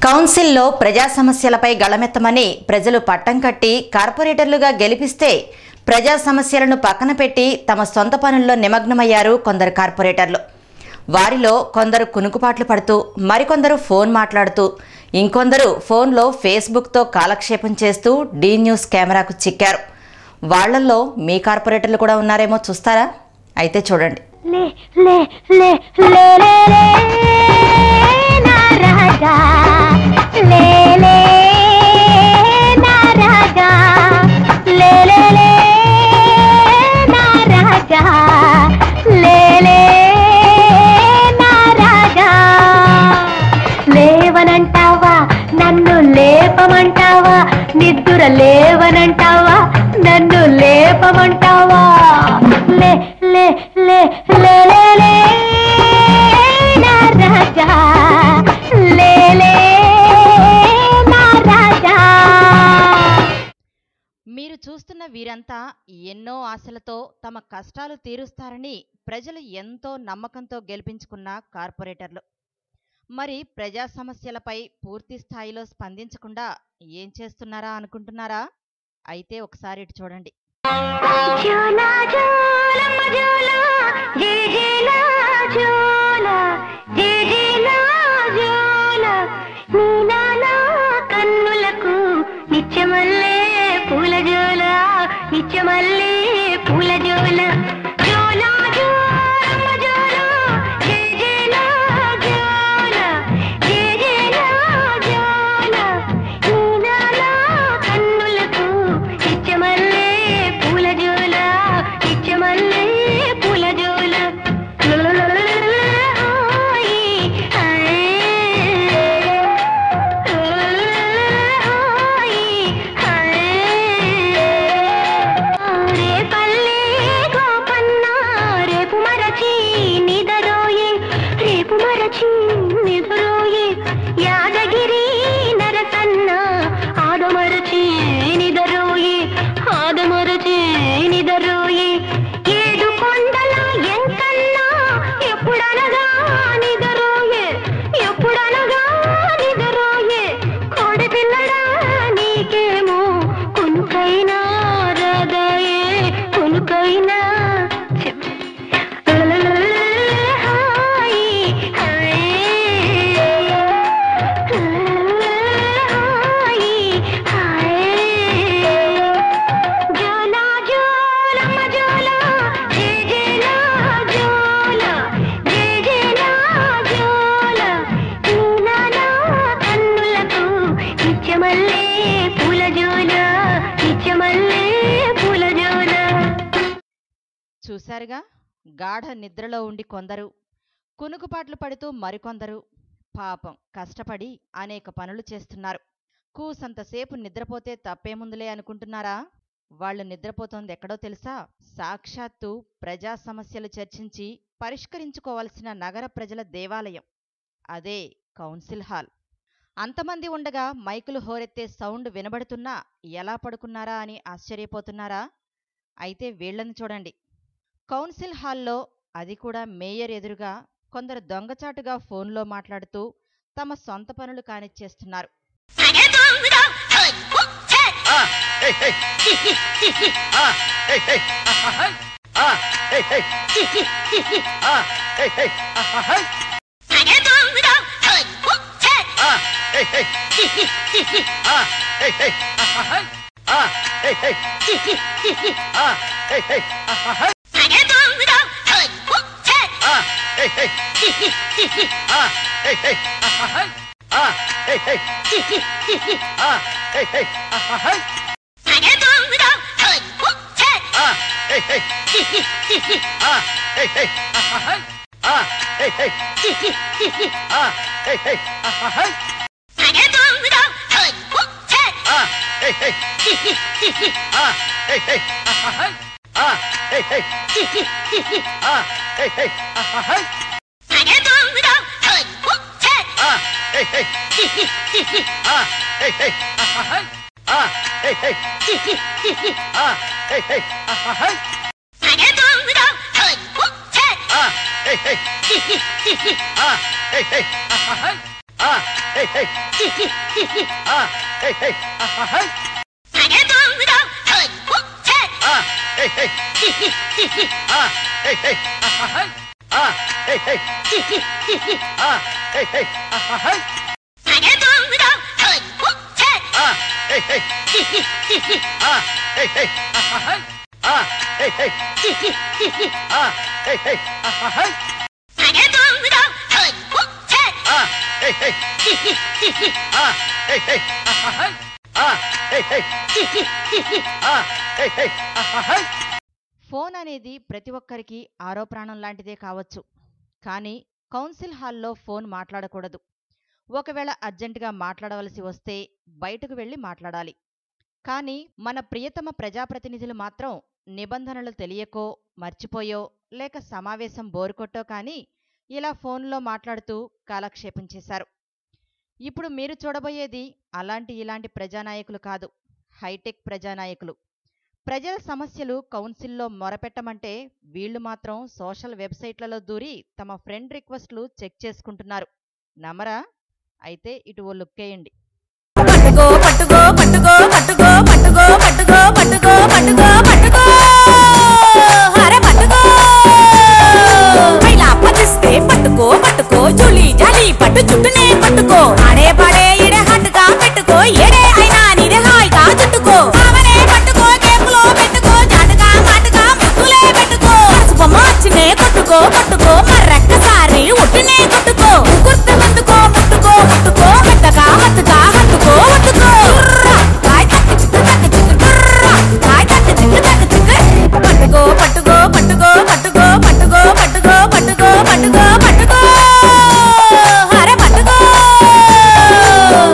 కౌన్సిల్లో ప్రజా సమస్యలపై గళమెత్తమని ప్రజలు పట్టం కట్టి కార్పొరేటర్లుగా గెలిపిస్తే ప్రజా సమస్యలను పక్కన పెట్టి తమ సొంత పనుల్లో నిమగ్నమయ్యారు కొందరు కార్పొరేటర్లు. వారిలో కొందరు కునుకుపాట్లు పడుతూ, మరికొందరు ఫోన్ మాట్లాడుతూ, ఇంకొందరు ఫోన్లో ఫేస్బుక్తో కాలక్షేపం చేస్తూ డి న్యూస్ కెమెరాకు చిక్కారు. వాళ్లల్లో మీ కార్పొరేటర్లు కూడా ఉన్నారేమో చూస్తారా? అయితే చూడండి. లేవనంటావా నన్ను లేపమంటావా, నిద్ర లేవనంటావా నన్ను లేపమంటావా, లే లే లే లే లే నా రాజా, లే లే నా రాజా. మీరు చూస్తున్న వీరంతా ఎన్నో ఆశలతో తమ కష్టాలు తీరుస్తారని ప్రజలు ఎంతో నమ్మకంతో గెలిపించుకున్న కార్పొరేటర్లు. మరి ప్రజా సమస్యలపై పూర్తి స్థాయిలో స్పందించకుండా ఏం చేస్తున్నారా అనుకుంటున్నారా? అయితే ఒకసారి ఇటు చూడండి. కన్నులకు నిత్యమల్లే పూల జోల, నిత్యమల్లే పూల జోల, చూశారుగా, గాఢ నిద్రలో ఉండి కొందరు, కునుకుపాట్లు పడుతూ మరికొందరు పాపం కష్టపడి అనేక పనులు చేస్తున్నారు. కూసంతసేపు నిద్రపోతే తప్పేముందులే అనుకుంటున్నారా? వాళ్లు నిద్రపోతోంది ఎక్కడో తెలుసా? సాక్షాత్తు ప్రజా సమస్యలు చర్చించి పరిష్కరించుకోవాల్సిన నగర ప్రజల దేవాలయం, అదే కౌన్సిల్ హాల్. అంతమంది ఉండగా మైకులు హోరెత్తే సౌండ్ వినబడుతున్నా ఎలా పడుకున్నారా అని ఆశ్చర్యపోతున్నారా? అయితే వీళ్లను చూడండి. కౌన్సిల్ హాల్లో, అది కూడా మేయర్ ఎదురుగా, కొందరు దొంగచాటుగా ఫోన్లో మాట్లాడుతూ తమ సొంత పనులు కానిచ్చేస్తున్నారు. ఫోన్ అనేది ప్రతి ఒక్కరికి ఆరో ప్రాణం లాంటిదే కావచ్చు. కానీ కౌన్సిల్ హాల్లో ఫోన్ మాట్లాడకూడదు. ఒకవేళ అర్జెంటుగా మాట్లాడవలసి వస్తే బయటకు వెళ్ళి మాట్లాడాలి. కానీ మన ప్రియతమ ప్రజాప్రతినిధులు మాత్రం నిబంధనలు తెలియకో, మర్చిపోయో, లేక సమావేశం బోరుకొట్టో కానీ ఇలా ఫోన్లో మాట్లాడుతూ కాలక్షేపం చేశారు. ఇప్పుడు మీరు చూడబోయేది ఇలాంటి ప్రజానాయకులు కాదు, హైటెక్ ప్రజానాయకులు. ప్రజల సమస్యలు కౌన్సిల్లో మొరపెట్టమంటే వీళ్లు మాత్రం సోషల్ వెబ్సైట్లలో దూరి తమ ఫ్రెండ్ రిక్వెస్ట్లు చెక్ చేసుకుంటున్నారు. నమ్మరా? అయితే ఇటు ఓ లుక్కేయండి. పట్టుకో పట్టుకో పట్టుకో పట్టుకో పట్టుకో పట్టుకో పట్టుకో పట్టుకో పట్టుకో హరే పట్టుకో పైలా పదిస్తే పట్టుకో పట్టుకో జూలి జాలి పట్టు చుట్టూనే పట్టుకో ఆడే పాడే ఇడే హట్టుగా పెట్టుకో ఏడే అయినా నీదే హాయిగా చుట్టుకో కావనే పట్టుకో కేపులో పెట్టుకో జాటుగా మాటుగా ముద్దులే పెట్టుకో మార్చినే కొట్టుకో కొట్టుకో మర్రక్కసారి ఉట్టినే కొట్టుకో గుర్తు ముందుకో ముట్టుకో ముట్టుకో మెత్తగా మత్తుగా హత్తుకో ఒట్టుకో పట్టుకో పట్టుకో పట్టుకో పట్టుకో పట్టుకో పట్టుకో పట్టుకో పట్టుకో పట్టుకో హరే పట్టుకో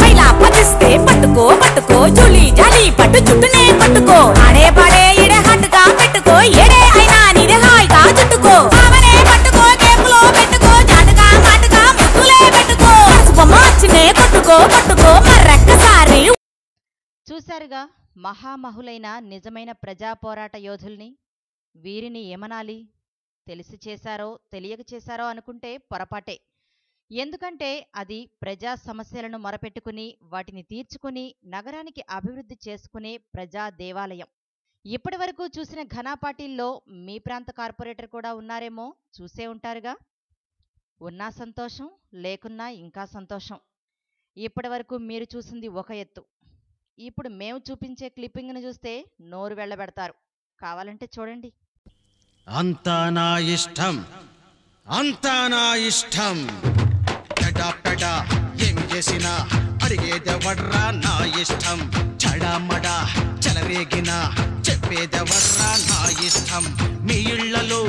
పైలా పదిస్తే పట్టుకో పట్టుకో జూలి జాలి పట్టు చుట్టూనే పట్టుకో ఆడే పాడే ఇడే హట్టుగా పెట్టుకో ఏడే అయినా నీదే హాయిగా చుట్టుకో కావనే పట్టుకో కేపులో పెట్టుకో జాటుగా మాటుగా ముద్దులే పెట్టుకో మార్చినే కొట్టుకో కొట్టుకో మర్రక్కసారి. చూశారుగా మహామహులైన నిజమైన ప్రజా పోరాట యోధుల్ని. వీరిని ఏమనాలి? తెలిసి చేశారో తెలియక చేశారో అనుకుంటే పొరపాటే. ఎందుకంటే అది ప్రజా సమస్యలను మొరపెట్టుకుని వాటిని తీర్చుకుని నగరానికి అభివృద్ధి చేసుకునే ప్రజా దేవాలయం. ఇప్పటి వరకు చూసిన ఘనాపాటీల్లో మీ ప్రాంత కార్పొరేటర్ కూడా ఉన్నారేమో, చూసే ఉంటారుగా. ఉన్నా సంతోషం, లేకున్నా ఇంకా సంతోషం. ఇప్పటి వరకు మీరు చూసింది ఒక ఎత్తు. ఇప్పుడు మేము చూపించే క్లిప్పింగ్ను చూస్తే నోరు వెళ్ళబెడతారు. కావాలంటే చూడండి. అంతా నా ఇష్టం, అంతా నా ఇష్టం. పెడా పెడా ఏమి చేసినా అడిగేదెవర్రా నా ఇష్టం. చడామడా చెలరేగినా చెప్పేదెవర్రా నా ఇష్టం. మీ ఇళ్లలో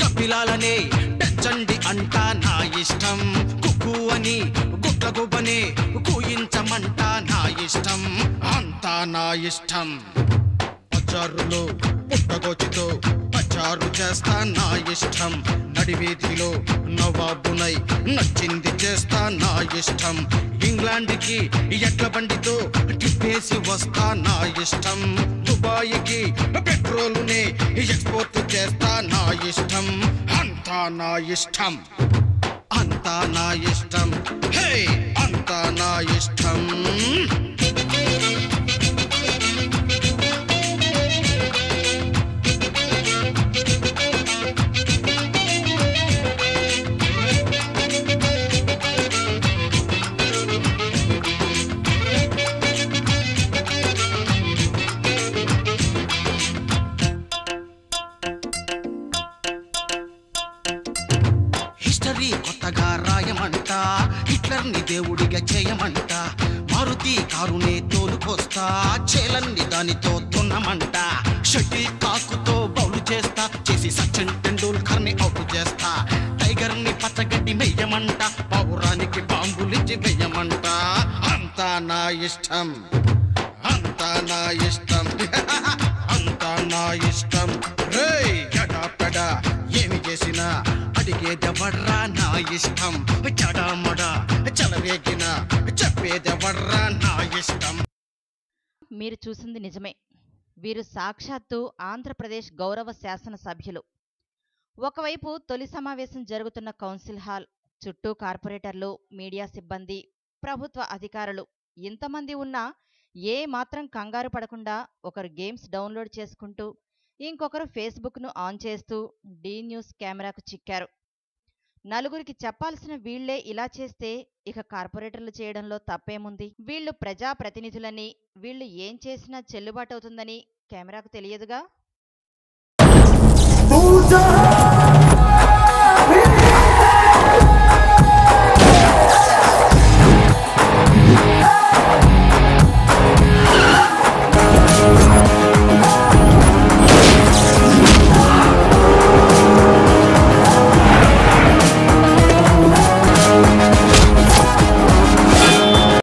గప్పిలాలనే పెంచండి అంటా నా ఇష్టం. కుక్కు అని గుట్ల గుబ్బని కూయించమంటా నా ఇష్టం. అంతా నా ఇష్టం. పచ్చారులో పుట్టగోచితో పచ్చారు చేస్తా నా ఇష్టం. నడివీధిలో నవాబునై నచ్చింది చేస్తా నా ఇష్టం. ఇంగ్లాండ్కి ఎట్ల బండితో టిప్పేసి వస్తా నా ఇష్టం. దుబాయ్కి పెట్రోలునే ఎక్స్పోర్ట్ చేస్తా నా ఇష్టం. అంతా నా ఇష్టం, అంతా నా ఇష్టం. హే అంతా నా ఇష్టం. హిస్టరీ కొత్తగా రాయమంట, హిట్లర్ని దేవుడిగా చేయమంట. మారుతి కారునే తోలుకొస్తా, చేలన్ని దానితో తున్నమంట. షటిల్ కాకుతో బౌలు చేస్తా, చేసి సచిన్ టెండూల్కర్ని అవుట్ చేస్తా. టైగర్ని పచ్చగడ్డి మెయ్యమంట, పౌరానికి బాంబులిచ్చి వెయ్యమంట. అంతా నా ఇష్టం, అంతా నా ఇష్టం. అంతా నా ఇష్టం. రే గడా పెడా ఏమి చేసినా అడిగేదెవర్రా నా ఇష్టం. చడామడా చలవేగిన చెప్పేదెవర్రా నా ఇష్టం. మీరు చూసింది నిజమే. వీరు సాక్షాత్తు ఆంధ్రప్రదేశ్ గౌరవ శాసన సభ్యులు. ఒకవైపు తొలి సమావేశం జరుగుతున్న కౌన్సిల్ హాల్, చుట్టూ కార్పొరేటర్లు, మీడియా సిబ్బంది, ప్రభుత్వ అధికారులు ఇంతమంది ఉన్నా ఏ మాత్రం కంగారు పడకుండా ఒకరు గేమ్స్ డౌన్లోడ్ చేసుకుంటూ ఇంకొకరు ఫేస్బుక్ను ఆన్ చేస్తూ డి న్యూస్ కెమెరాకు చిక్కారు. నలుగురికి చెప్పాల్సిన వీళ్లే ఇలా చేస్తే ఇక కార్పొరేటర్లు చేయడంలో తప్పేముంది? వీళ్ళు ప్రజాప్రతినిధులని, వీళ్ళు ఏం చేసినా చెల్లుబాటవుతుందని కెమెరాకు తెలియదుగా.